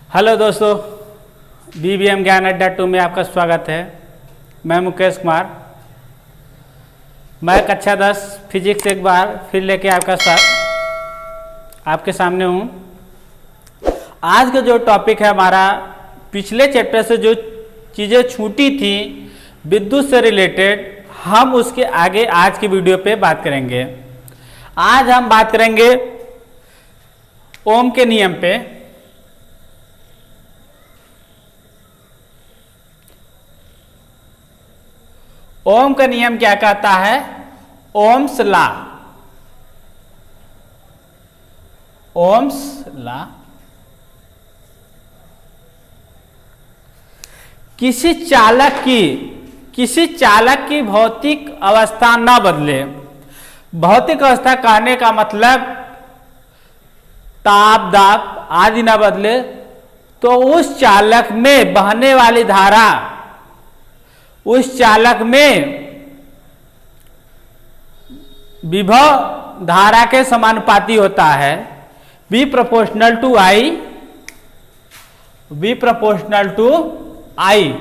Hello दोस्तों, BBM ज्ञान अड्डा 2 में आपका स्वागत है। मैं मुकेश कुमार। मैं कक्षा 10 फिजिक्स एक बार फिर लेके आपके सामने हूँ। आज का जो टॉपिक है हमारा, पिछले चैप्टर से जो चीज़ें छूटी थी विद्युत से रिलेटेड, हम उसके आगे आज की वीडियो पे बात करेंगे। आज हम बात करेंगे ओम के नियम पे। ओम का नियम क्या कहता है? Ohm's law. ओम्स लॉ किसी चालक की भौतिक अवस्था न बदले। भौतिक अवस्था कहने का मतलब ताप, दाब आदि न बदले, तो उस चालक में बहने वाली धारा उस चालक में विभव धारा के समानुपाती होता है। V proportional to I। V proportional to I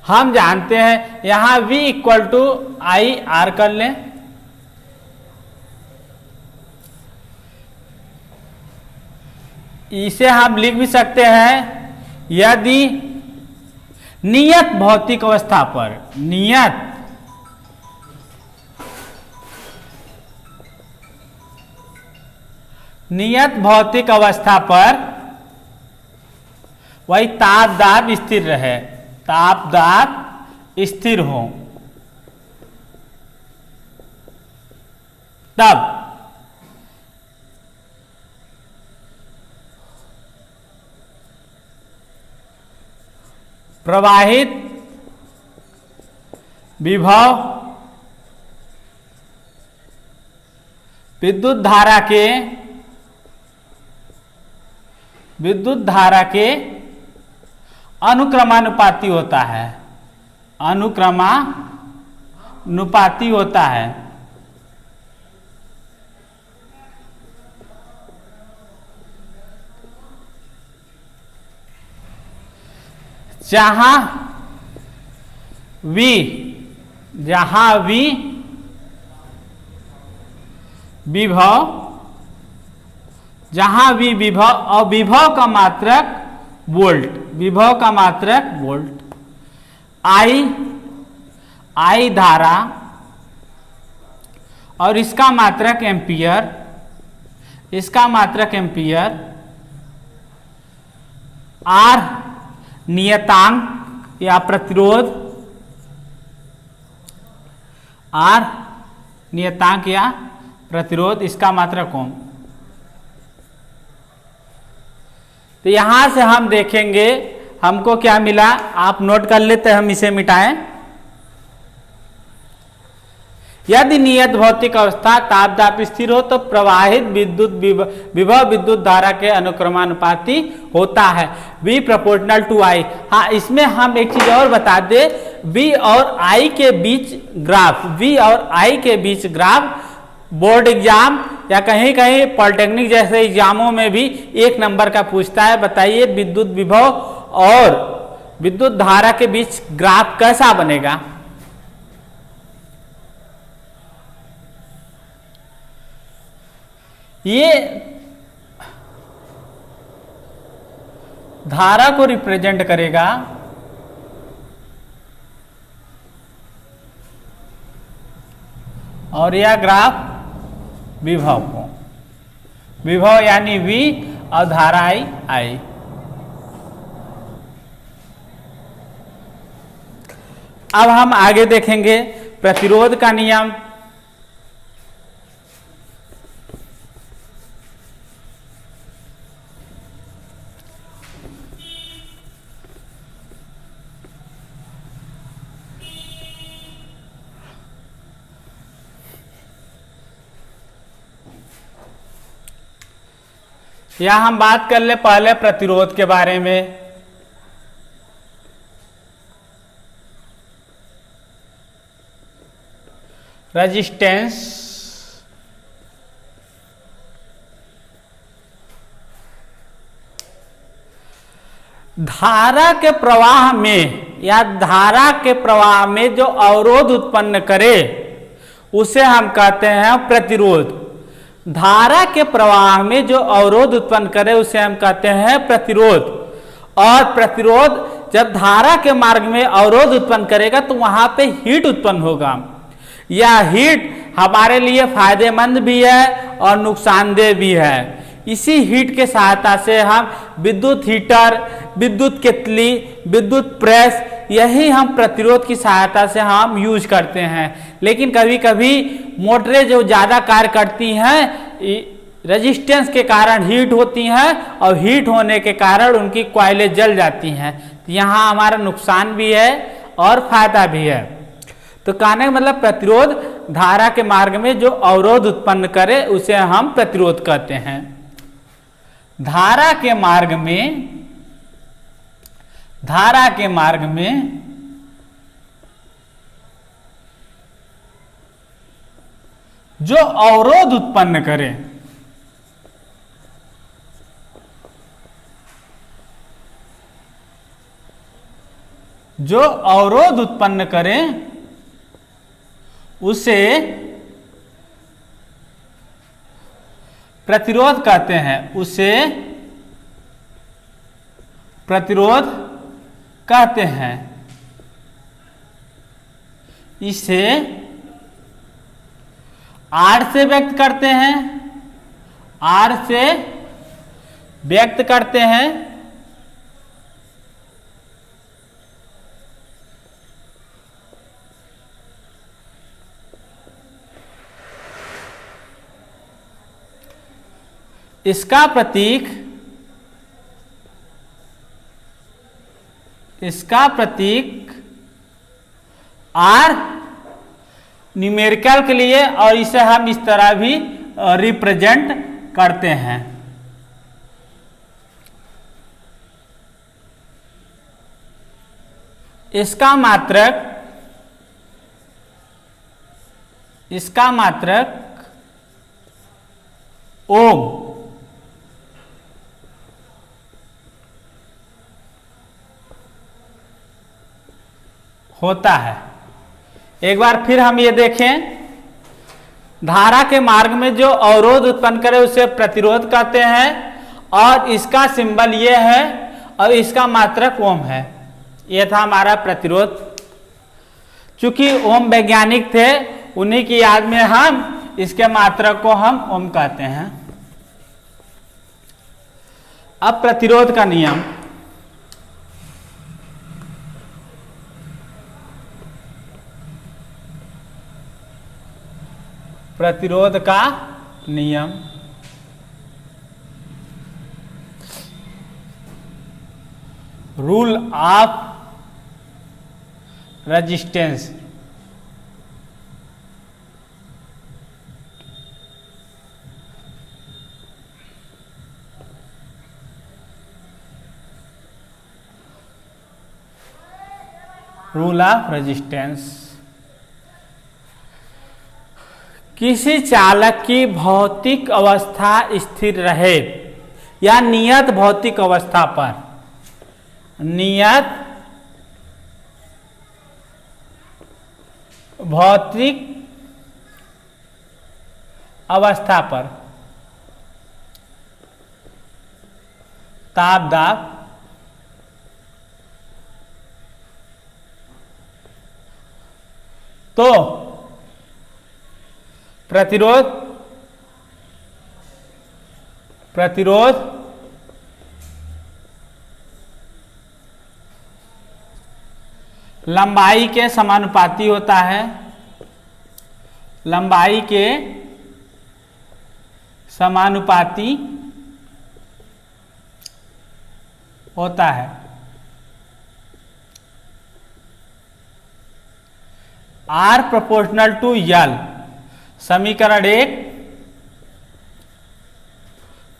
हम जानते हैं। यहां V equal to I R कर लें। इसे हम लिख भी सकते हैं, यदि नियत भौतिक अवस्था पर नियत भौतिक अवस्था पर वही ताप दाब स्थिर रहे, ताप दाब स्थिर हो, तब प्रवाहित विभव विद्युत धारा के अनुक्रमानुपाती होता है। अनुक्रमानुपाती होता है। जहां V विभव और विभव का मात्रक वोल्ट, I धारा और इसका मात्रक एम्पियर, R नियतांक या प्रतिरोध, इसका मात्रक ओम। तो यहां से हम देखेंगे हमको क्या मिला। आप नोट कर लेते हैं, हम इसे मिटाएं। यदि नियत भौतिक अवस्था ताप दाब स्थिर हो तो प्रवाहित विभव विद्युत धारा के अनुक्रमानुपाती होता है। V proportional to I। हाँ, इसमें हम एक चीज और बता दे, V और I के बीच ग्राफ बोर्ड एग्जाम या कहीं कहीं पॉलिटेक्निक जैसे एग्जामों में भी 1 नंबर का पूछता है। बताइए विद्युत विभव और विद्युत धारा के बीच ग्राफ कैसा बनेगा? ये धारा को रिप्रेजेंट करेगा और यह ग्राफ विभव को, विभव यानी V और धारा I। अब हम आगे देखेंगे प्रतिरोध का नियम। यहां हम बात कर ले पहले प्रतिरोध के बारे में। रेजिस्टेंस धारा के प्रवाह में या धारा के प्रवाह में जो अवरोध उत्पन्न करे उसे हम कहते हैं प्रतिरोध। धारा के प्रवाह में जो अवरोध उत्पन्न करे उसे हम कहते हैं प्रतिरोध। और प्रतिरोध जब धारा के मार्ग में अवरोध उत्पन्न करेगा तो वहां पे हीट उत्पन्न होगा। यह हीट हमारे लिए फायदेमंद भी है और नुकसानदेह भी है। इसी हीट के सहायता से हम विद्युत हीटर, विद्युत केतली, विद्युत प्रेस, यही हम प्रतिरोध की सहायता से हम यूज करते हैं। लेकिन कभी कभी मोटरें जो ज़्यादा कार्य करती हैं रेजिस्टेंस के कारण हीट होती हैं और हीट होने के कारण उनकी कॉइलें जल जाती हैं। तो यहाँ हमारा नुकसान भी है और फायदा भी है। तो कहने का मतलब प्रतिरोध धारा के मार्ग में जो अवरोध उत्पन्न करे उसे हम प्रतिरोध कहते हैं। धारा के मार्ग में जो अवरोध उत्पन्न करे, जो अवरोध उत्पन्न करे उसे प्रतिरोध कहते हैं। उसे प्रतिरोध कहते हैं। इसे आर से व्यक्त करते हैं, आर से व्यक्त करते हैं। इसका प्रतीक आर न्यूमेरिकल के लिए, और इसे हम इस तरह भी रिप्रेजेंट करते हैं। इसका मात्रक ओम होता है। एक बार फिर हम ये देखें, धारा के मार्ग में जो अवरोध उत्पन्न करे उसे प्रतिरोध कहते हैं और इसका सिंबल ये है और इसका मात्रक ओम है। ये था हमारा प्रतिरोध। चूंकि ओम वैज्ञानिक थे, उन्हीं की याद में हम इसके मात्रक को हम ओम कहते हैं। अब प्रतिरोध का नियम। प्रतिरोध का नियम rule of resistance. Rule of resistance किसी चालक की भौतिक अवस्था स्थिर रहे या नियत भौतिक अवस्था पर, नियत भौतिक अवस्था पर ताप दाब तो प्रतिरोध लंबाई के समानुपाती होता है, लंबाई के समानुपाती होता है। R प्रोपोर्शनल टू L, समीकरण 1,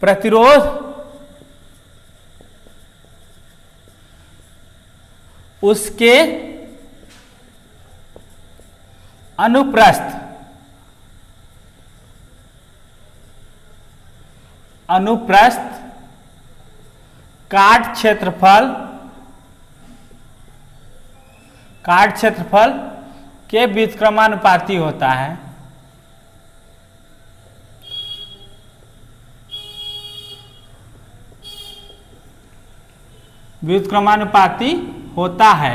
प्रतिरोध उसके अनुप्रस्थ काट क्षेत्रफल के व्युत्क्रमानुपाती होता है। व्युत्क्रमानुपाती होता है।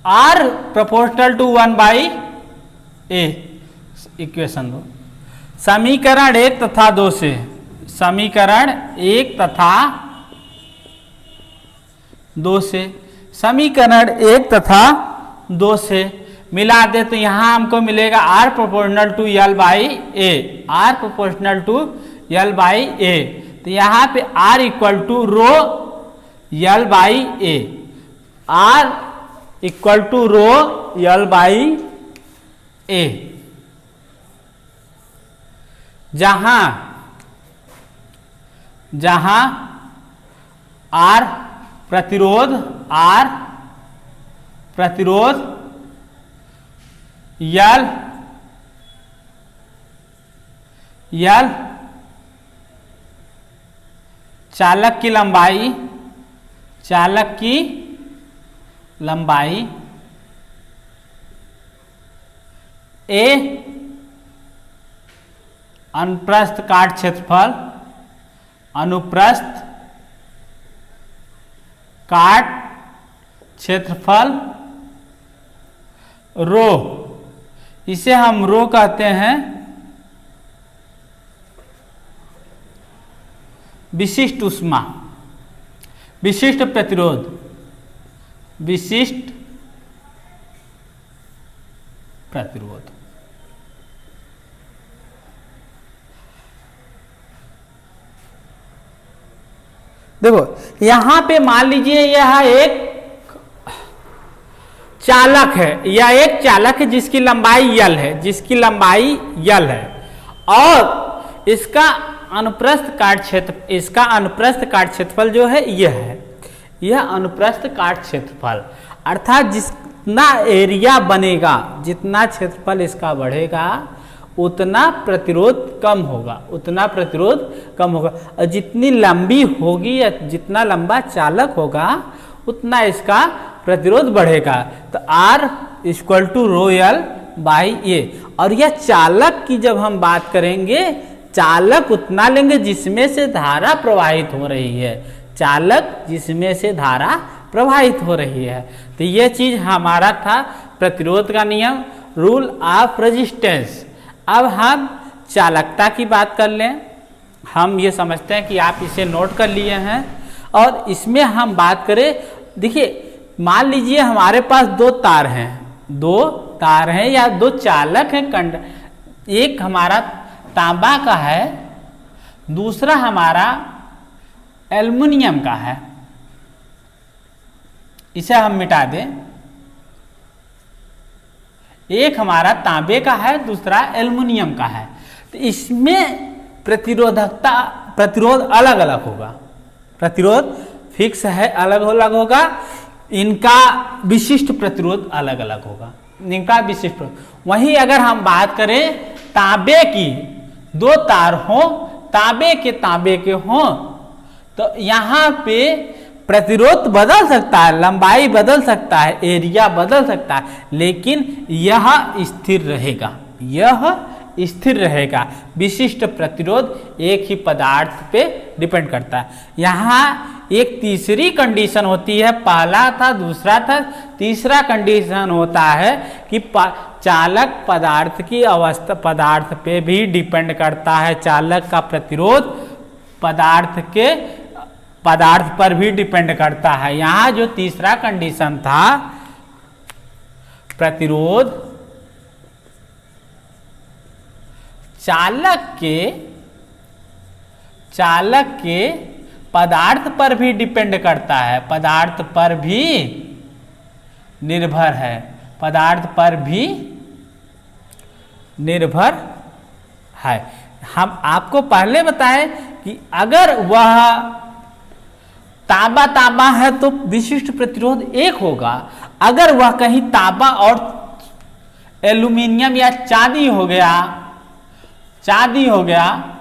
R proportional to 1/a equation 2। समीकरण 1 तथा 2 से, समीकरण 1 तथा 2 से, समीकरण 1 तथा 2 से मिला दे तो यहां हमको मिलेगा R proportional to L/A, R proportional to L/A। तो यहां पे R equal to rho L/A, R equal to rho L/A, जहां R प्रतिरोध L चालक की लंबाई, A अनुप्रस्थ काट क्षेत्रफल, अनुप्रस्थ काट क्षेत्रफल रो, इसे हम रो कहते हैं। विशिष्ट ऊष्मा, विशिष्ट प्रतिरोध, विशिष्ट प्रतिरोध। देखो यहां पे मान लीजिए यह एक चालक है, यह एक चालक है जिसकी लंबाई L है, जिसकी लंबाई L है, और इसका अनुप्रस्थ काट क्षेत्रफल जो है यह है, यह अनुप्रस्थ काट क्षेत्रफल, अर्थात जितना एरिया बनेगा, जितना क्षेत्रफल इसका बढ़ेगा उतना प्रतिरोध कम होगा, और जितनी लंबी होगी या जितना लंबा चालक होगा उतना इसका प्रतिरोध बढ़ेगा। तो R equal to rho L/A। और यह चालक की जब हम बात करेंगे, चालक उतना लेंगे जिसमें से धारा प्रवाहित हो रही है, चालक जिसमें से धारा प्रवाहित हो रही है। तो यह चीज हमारा था प्रतिरोध का नियम, रूल ऑफ रेजिस्टेंस। अब हम चालकता की बात कर लें। हम ये समझते हैं कि आप इसे नोट कर लिए हैं, और इसमें हम बात करें, देखिए मान लीजिए हमारे पास दो तार हैं या दो चालक हैं, एक हमारा तांबा का है, दूसरा हमारा एल्युमिनियम का है। इसे हम मिटा दें, एक हमारा तांबे का है, दूसरा एल्युमिनियम का है। तो इसमें प्रतिरोध अलग अलग होगा, प्रतिरोध फिक्स है, अलग अलग होगा, इनका विशिष्ट प्रतिरोध अलग अलग होगा, इनका विशिष्ट। वहीं अगर हम बात करें तांबे की, दो तार हो, तांबे के हो, तो यहाँ पे प्रतिरोध बदल सकता है, लंबाई बदल सकता है, एरिया बदल सकता है, लेकिन यह स्थिर रहेगा, विशिष्ट प्रतिरोध एक ही पदार्थ पे डिपेंड करता है। यहाँ एक तीसरी कंडीशन होती है, पहला था, दूसरा था, तीसरा कंडीशन होता है कि चालक पदार्थ की अवस्था पदार्थ पे भी डिपेंड करता है, चालक का प्रतिरोध पदार्थ पर भी डिपेंड करता है। यहाँ जो तीसरा कंडीशन था, प्रतिरोध चालक के पदार्थ पर भी डिपेंड करता है, पदार्थ पर भी निर्भर है, पदार्थ पर भी निर्भर है। हम आपको पहले बताएं कि अगर वह तांबा है तो विशिष्ट प्रतिरोध एक होगा, अगर वह कहीं तांबा और एल्युमिनियम या चांदी हो गया, चांदी हो गया,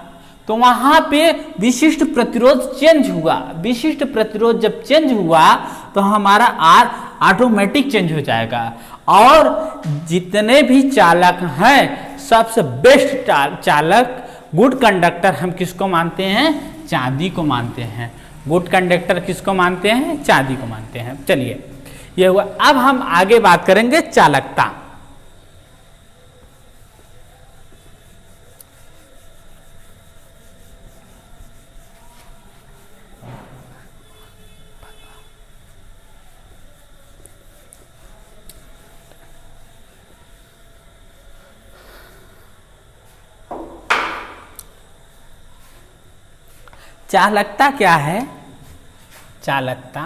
तो वहां पे विशिष्ट प्रतिरोध चेंज हुआ। विशिष्ट प्रतिरोध जब चेंज हुआ तो हमारा आर ऑटोमेटिक चेंज हो जाएगा। और जितने भी चालक हैं, सबसे बेस्ट चालक, गुड कंडक्टर हम किसको मानते हैं? चांदी को मानते हैं। गुड कंडक्टर किसको मानते हैं? चांदी को मानते हैं। चलिए, ये हुआ। अब हम आगे बात करेंगे चालकता। चालकता क्या है? चालकता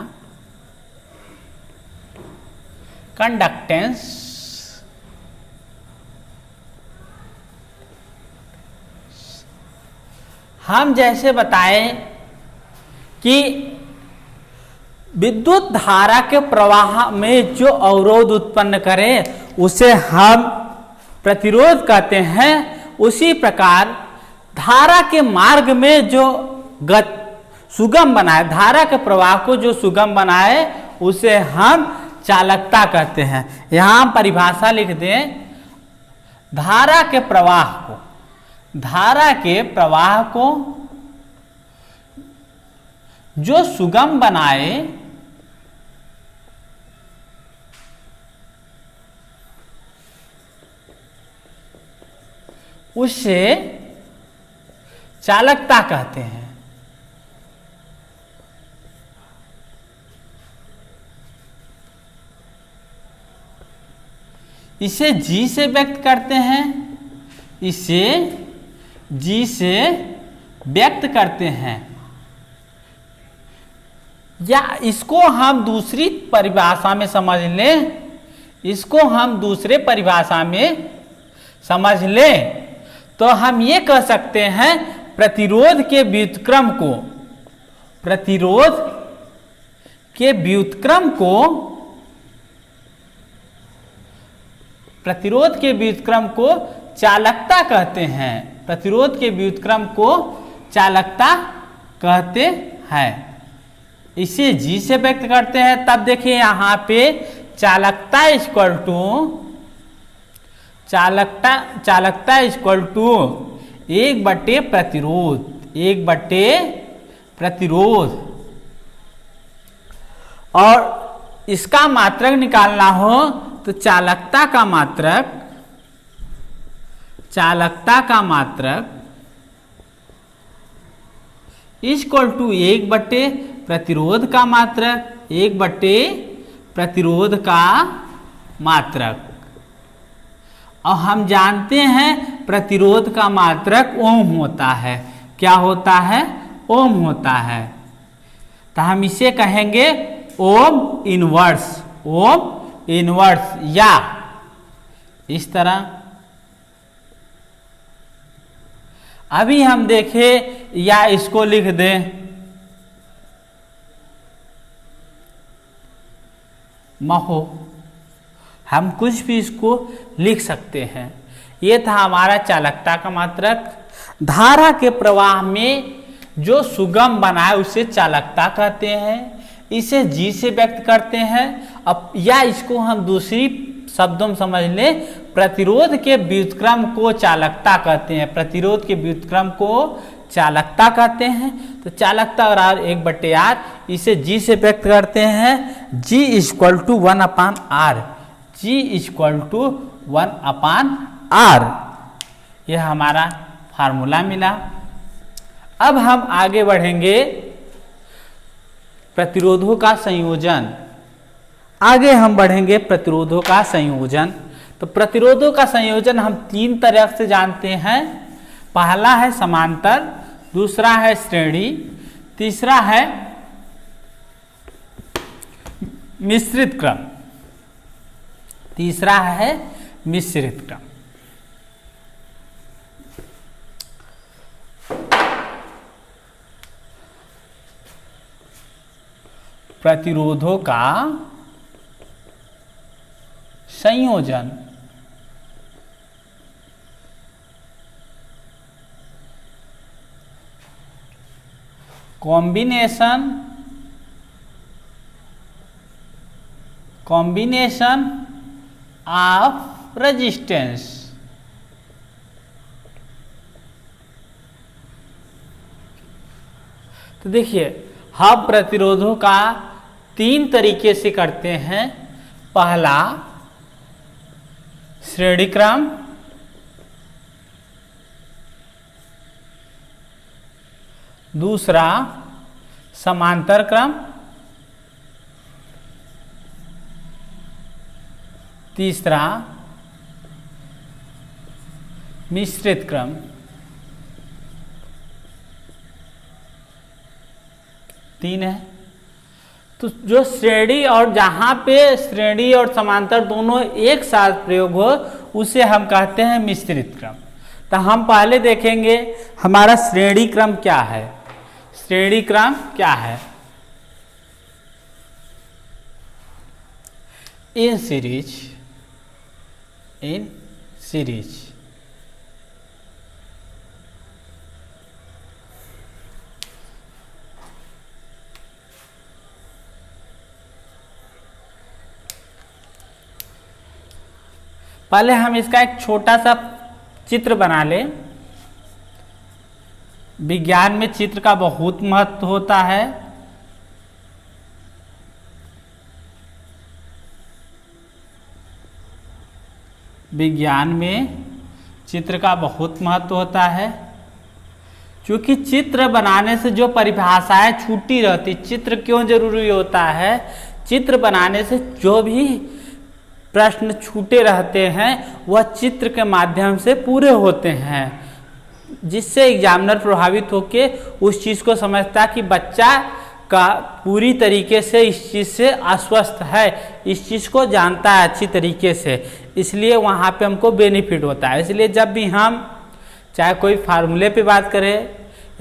कंडक्टेंस हम जैसे बताएं कि विद्युत धारा के प्रवाह में जो अवरोध उत्पन्न करे उसे हम प्रतिरोध कहते हैं। उसी प्रकार धारा के मार्ग में जो सुगम बनाए, धारा के प्रवाह को जो सुगम बनाए, उसे हम चालकता कहते हैं। यहां हम परिभाषा लिख दें, धारा के प्रवाह को, धारा के प्रवाह को जो सुगम बनाए उसे चालकता कहते हैं। इसे G से व्यक्त करते हैं, इसे G से व्यक्त करते हैं, या इसको हम दूसरी परिभाषा में समझ लें, इसको हम दूसरे परिभाषा में समझ लें तो हम ये कह सकते हैं प्रतिरोध के व्युत्क्रम को, प्रतिरोध के व्युत्क्रम को, प्रतिरोध के व्युत्क्रम को चालकता कहते हैं। प्रतिरोध के व्युत्क्रम को चालकता कहते हैं। इसे G से व्यक्त करते हैं। तब देखिए यहां पे चालकता इक्वल टू, चालकता इक्वल टू 1/प्रतिरोध, 1/प्रतिरोध। और इसका मात्रक निकालना हो तो चालकता का मात्रक, चालकता का मात्रक इक्वल टू 1/प्रतिरोध का मात्रक, 1/प्रतिरोध का मात्रक। और हम जानते हैं प्रतिरोध का मात्रक ओम होता है। क्या होता है? ओम होता है। तो हम इसे कहेंगे ओम इनवर्स, ओम इनवर्स, या इस तरह। अभी हम देखें, या इसको लिख दें महो, हम कुछ भी इसको लिख सकते हैं। ये था हमारा चालकता का मात्रक। धारा के प्रवाह में जो सुगम बनाए उसे चालकता कहते हैं। इसे G से व्यक्त करते हैं। अब या इसको हम दूसरी शब्दों में समझ लें, प्रतिरोध के व्युत्क्रम को चालकता कहते हैं। प्रतिरोध के व्युत्क्रम को चालकता कहते हैं। तो चालकता और R 1/R, इसे G से व्यक्त करते हैं। G equal to 1/R, G equal to 1/R। यह हमारा फार्मूला मिला। अब हम आगे बढ़ेंगे प्रतिरोधों का संयोजन। आगे हम बढ़ेंगे प्रतिरोधों का संयोजन। तो प्रतिरोधों का संयोजन हम 3 तरह से जानते हैं। पहला है समांतर, दूसरा है श्रेणी, तीसरा है मिश्रित क्रम, तीसरा है मिश्रित क्रम। प्रतिरोधों का संयोजन। Combination of resistance. तो देखिए हम प्रतिरोधों का 3 तरीके से करते हैं। पहला श्रेणी क्रम, दूसरा समांतर क्रम, तीसरा मिश्रित क्रम। तीन है। तो जो श्रेणी और जहां पे श्रेणी और समांतर दोनों एक साथ प्रयोग हो उसे हम कहते हैं मिश्रित क्रम। तो हम पहले देखेंगे हमारा श्रेणी क्रम क्या है। श्रेणी क्रम क्या है? इन सीरीज पहले हम इसका एक छोटा सा चित्र बना लें। विज्ञान में चित्र का बहुत महत्व होता है। विज्ञान में चित्र का बहुत महत्व होता है, क्योंकि चित्र बनाने से जो परिभाषाएं छूटी रहती। चित्र क्यों जरूरी होता है? चित्र बनाने से जो भी प्रश्न छूटे रहते हैं वह चित्र के माध्यम से पूरे होते हैं, जिससे एग्जामिनर प्रभावित होकर उस चीज़ को समझता कि बच्चा का पूरी तरीके से इस चीज़ से आश्वस्त है, इस चीज़ को जानता है अच्छी तरीके से, इसलिए वहाँ पे हमको बेनिफिट होता है। इसलिए जब भी हम चाहे कोई फार्मूले पे बात करें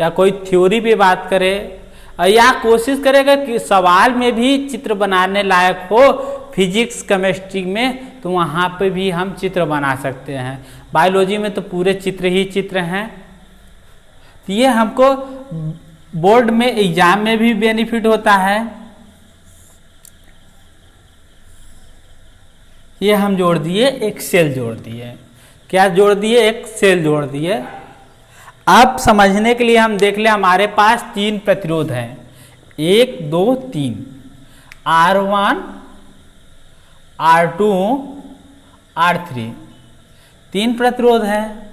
या कोई थ्योरी पे बात करें या कोशिश करेगा कि सवाल में भी चित्र बनाने लायक हो फिजिक्स केमिस्ट्री में, तो वहाँ पे भी हम चित्र बना सकते हैं। बायोलॉजी में तो पूरे चित्र ही चित्र हैं। तो ये हमको बोर्ड में एग्जाम में भी बेनिफिट होता है। ये हम जोड़ दिए, एक सेल जोड़ दिए। क्या जोड़ दिए? एक सेल जोड़ दिए। अब समझने के लिए हम देख लें, हमारे पास 3 प्रतिरोध हैं, 1 2 3, R1 R2 R3, 3 प्रतिरोध हैं।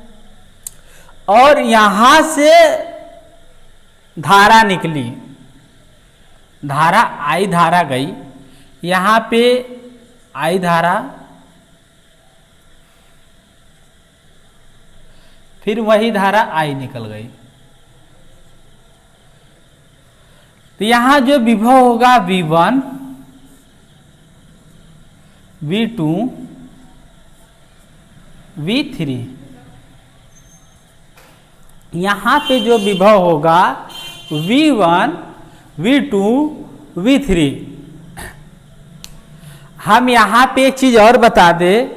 और यहां से धारा निकली, धारा I धारा गई, यहां पे I धारा, फिर वही धारा I निकल गई। तो यहां जो विभव होगा V1 V2 V3, यहां पे जो विभव होगा V1 V2 V3। हम यहां पे एक चीज और बता दें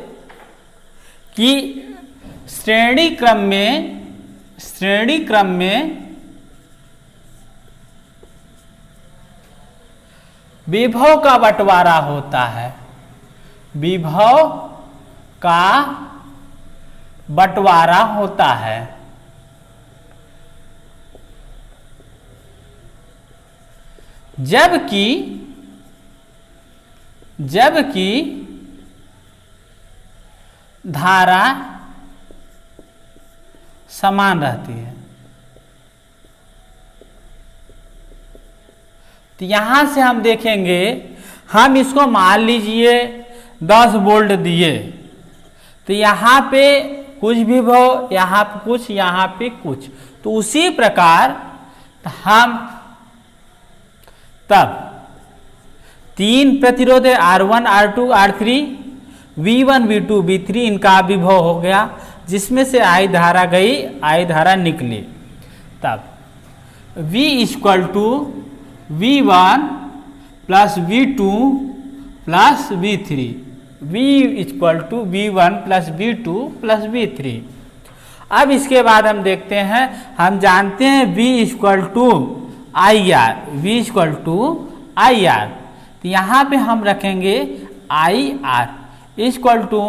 कि श्रेणी क्रम में विभव का बंटवारा होता है। विभव का बंटवारा होता है। जबकि धारा समान रहती है। तो यहां से हम देखेंगे, हम इसको मान लीजिए 10 वोल्ट दिए, तो यहाँ पे कुछ विभव, यहाँ पे कुछ, यहाँ पे कुछ। तो उसी प्रकार हम तब 3 प्रतिरोध है, R1 R2 R3, V1 V2 V3, इनका विभव हो गया, जिसमें से I धारा गई, I धारा निकली। तब V equal to V1 plus V2 plus V3, V equal to V1 plus V2 plus V3। अब इसके बाद हम देखते हैं, हम जानते हैं V equal to I R, V equal to I R. तो यहाँ पे हम रखेंगे I R equal to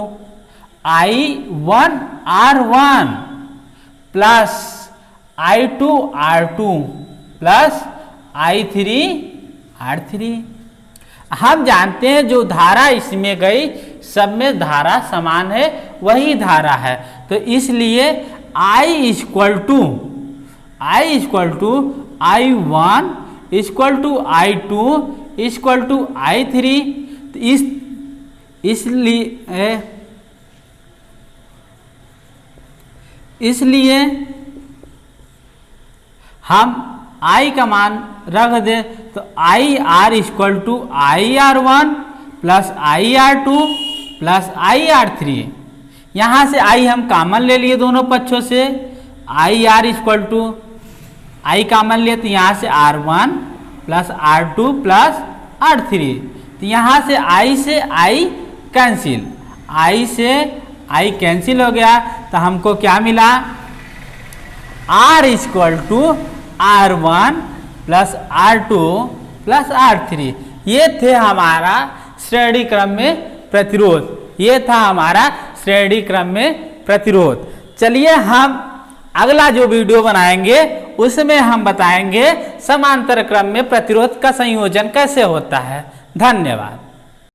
I1 R1 plus I2 R2 plus I3 R3। हम जानते हैं जो धारा इसमें गई सब में धारा समान है, वही धारा है। तो इसलिए I equal to I1 equal to I2 equal to I3। तो इसलिए हम I का मान रख दे तो I R equal to I R one plus I R two plus I R three. यहाँ से आई हम कॉमन ले लिए दोनों पक्षों से, I R equal to I common लिए तो यहाँ से R one plus R two plus R three. तो यहाँ से आई कैंसिल, आई से आई कैंसिल हो गया। तो हमको क्या मिला, R equal to R one plus R two plus R three. ये थे हमारा श्रेणी क्रम में प्रतिरोध, ये था हमारा श्रेणी क्रम में प्रतिरोध। चलिए हम अगला जो वीडियो बनाएंगे उसमें हम बताएंगे समांतर क्रम में प्रतिरोध का संयोजन कैसे होता है। धन्यवाद।